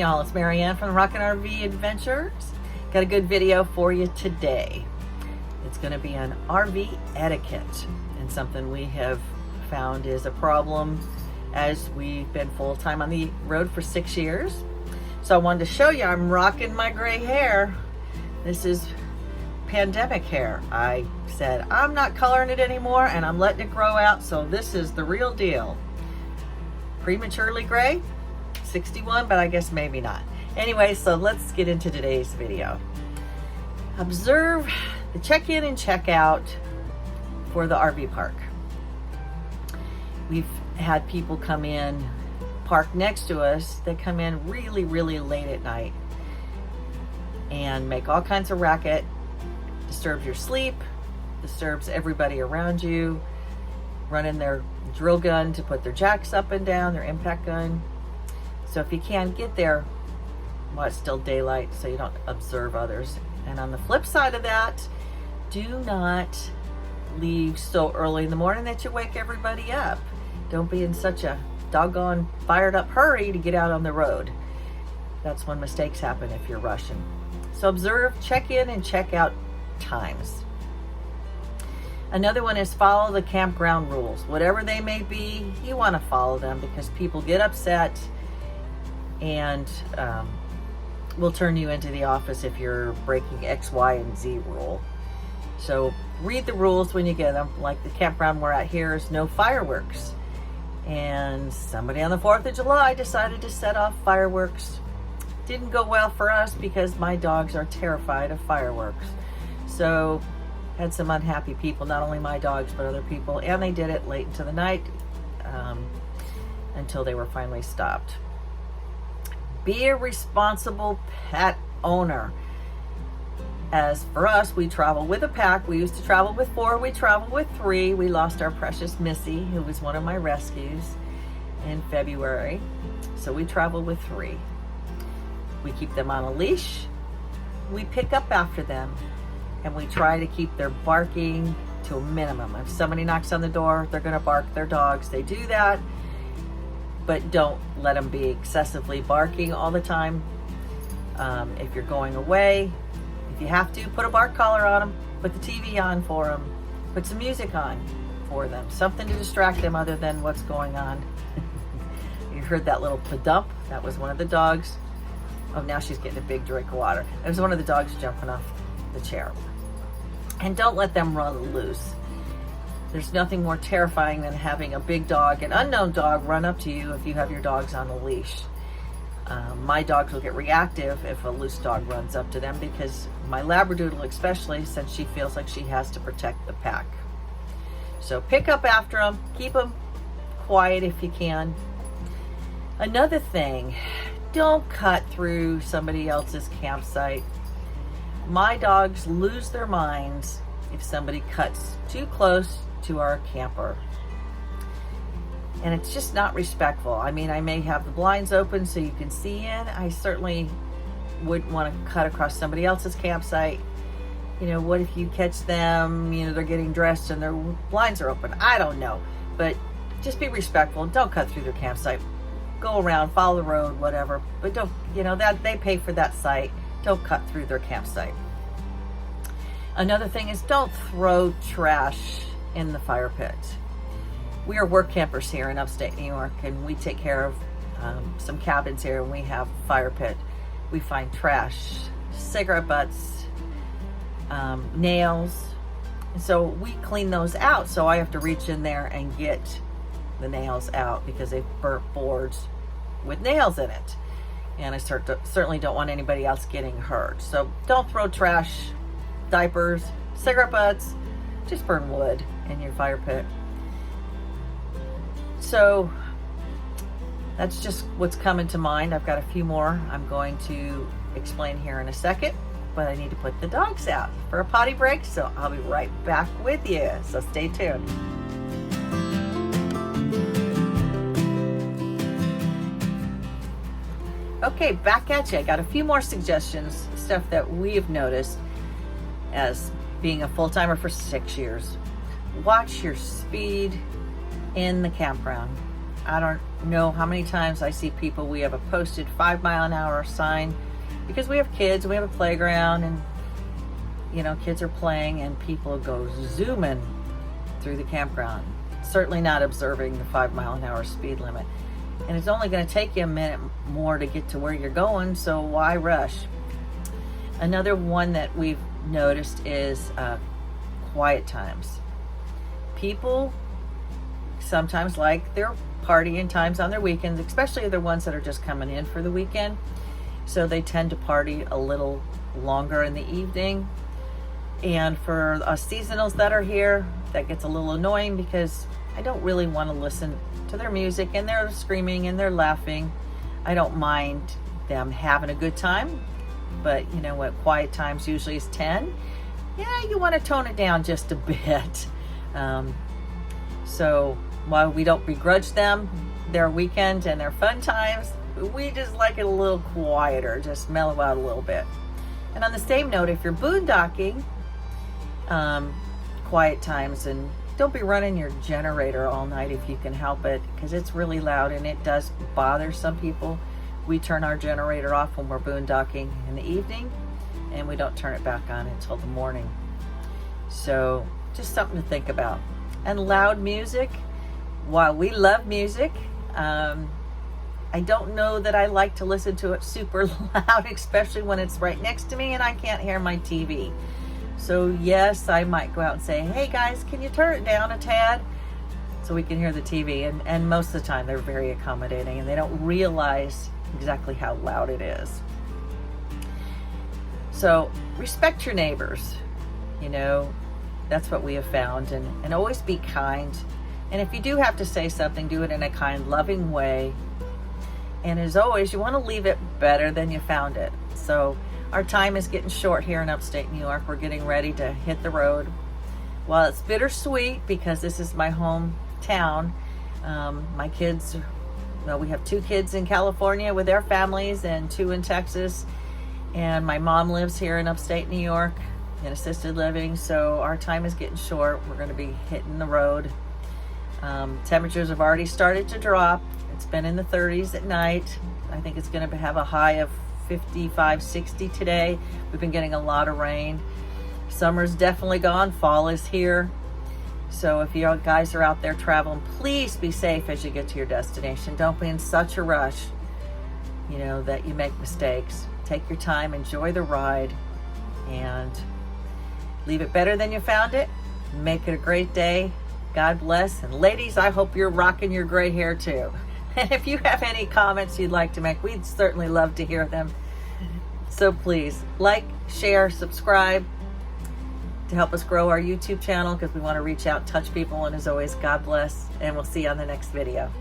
y'all, it's Marianne from the rvvadventures. Got a good video for you today. It's going to be on RV etiquette, and something we have found is a problem as we've been full-time on the road for 6 years. So I wanted to show you, I'm rocking my gray hair. This is pandemic hair. I said I'm not coloring it anymore and I'm letting it grow out, so this is the real deal. Prematurely gray, 61, but I guess maybe not. Anyway, so let's get into today's video. Observe the check-in and check-out for the RV park. We've had people come in, park next to us. They come in really, really late at night and make all kinds of racket, disturbs your sleep, disturbs everybody around you, running their drill gun to put their jacks up and down, their impact gun. So if you can, get there while it's still daylight so you don't observe others. And on the flip side of that, do not leave so early in the morning that you wake everybody up. Don't be in such a doggone fired up hurry to get out on the road. That's when mistakes happen if you're rushing. So observe, check in and check out times. Another one is follow the campground rules. Whatever they may be, you want to follow them because people get upset and will turn you into the office if you're breaking X, Y, and Z rule. So read the rules when you get them. Like the campground we're at here is no fireworks. And somebody on the 4th of July decided to set off fireworks. Didn't go well for us because my dogs are terrified of fireworks. So had some unhappy people, not only my dogs, but other people. And they did it late into the night until they were finally stopped. Be a responsible pet owner. As for us, we travel with a pack. We used to travel with 4, we travel with 3. We lost our precious Missy, who was one of my rescues, in February. So we travel with 3. We keep them on a leash. We pick up after them, and we try to keep their barking to a minimum. If somebody knocks on the door, they're gonna bark their dogs. They do that, but don't let them be excessively barking all the time. If you're going away, if you have to, put a bark collar on them, put the TV on for them, put some music on for them, something to distract them other than what's going on. You heard that little padump? That was one of the dogs. Oh, now she's getting a big drink of water. It was one of the dogs jumping off the chair. And don't let them run loose. There's nothing more terrifying than having a big dog, an unknown dog, run up to you if you have your dogs on a leash. My dogs will get reactive if a loose dog runs up to them because my Labradoodle especially, since she feels like she has to protect the pack. So pick up after them, keep them quiet if you can. Another thing, don't cut through somebody else's campsite. My dogs lose their minds if somebody cuts too close to our camper. And it's just not respectful. I mean, I may have the blinds open so you can see in. I certainly wouldn't want to cut across somebody else's campsite. You know, what if you catch them, you know, they're getting dressed and their blinds are open? I don't know. But just be respectful. Don't cut through their campsite. Go around, follow the road, whatever. But don't, you know, that they pay for that site. Don't cut through their campsite. Another thing is don't throw trash in the fire pit. We are work campers here in upstate New York, and we take care of some cabins here, and we have a fire pit. We find trash, cigarette butts, nails, and so we clean those out. So I have to reach in there and get the nails out because they've burnt boards with nails in it. And I certainly don't want anybody else getting hurt. So don't throw trash, diapers, cigarette butts, just burn wood in your fire pit. So that's just what's coming to mind. I've got a few more I'm going to explain here in a second, but I need to put the dogs out for a potty break, so I'll be right back with you. So stay tuned. Okay, back at you. I got a few more suggestions, stuff that we've noticed as being a full-timer for 6 years. Watch your speed in the campground. I don't know how many times I see people, we have a posted 5-mile-an-hour sign because we have kids, we have a playground, and you know, kids are playing and people go zooming through the campground, certainly not observing the 5-mile-an-hour speed limit. And it's only going to take you a minute more to get to where you're going, so why rush? Another one that we've noticed is quiet times. People sometimes like their partying times on their weekends, especially the ones that are just coming in for the weekend. So they tend to party a little longer in the evening. And for us seasonals that are here, that gets a little annoying because I don't really want to listen to their music and they're screaming and they're laughing. I don't mind them having a good time, but you know what, quiet times usually is 10. Yeah, you want to tone it down just a bit. So while we don't begrudge them their weekend and their fun times, we just like it a little quieter, just mellow out a little bit. And on the same note, if you're boondocking, quiet times, and don't be running your generator all night if you can help it, because it's really loud and it does bother some people. We turn our generator off when we're boondocking in the evening, and we don't turn it back on until the morning. So just something to think about. And loud music, while we love music, I don't know that I like to listen to it super loud, especially when it's right next to me and I can't hear my TV. So yes, I might go out and say, hey guys, can you turn it down a tad so we can hear the TV? And most of the time they're very accommodating and they don't realize exactly how loud it is. So respect your neighbors, you know, that's what we have found, and always be kind. And if you do have to say something, do it in a kind, loving way. And as always, you want to leave it better than you found it. So our time is getting short here in upstate New York. We're getting ready to hit the road. While it's bittersweet because this is my hometown, my kids, well, we have 2 kids in California with their families and 2 in Texas. And my mom lives here in upstate New York in assisted living. So our time is getting short. We're going to be hitting the road. Temperatures have already started to drop. It's been in the 30s at night. I think it's going to have a high of 55, 60 today. We've been getting a lot of rain. Summer's definitely gone. Fall is here. So if you guys are out there traveling, please be safe as you get to your destination. Don't be in such a rush, you know, that you make mistakes. Take your time, enjoy the ride, and leave it better than you found it. Make it a great day. God bless. And ladies, I hope you're rocking your gray hair too. And if you have any comments you'd like to make, we'd certainly love to hear them. So please like, share, subscribe to help us grow our YouTube channel, because we want to reach out, touch people. And as always, God bless, and we'll see you on the next video.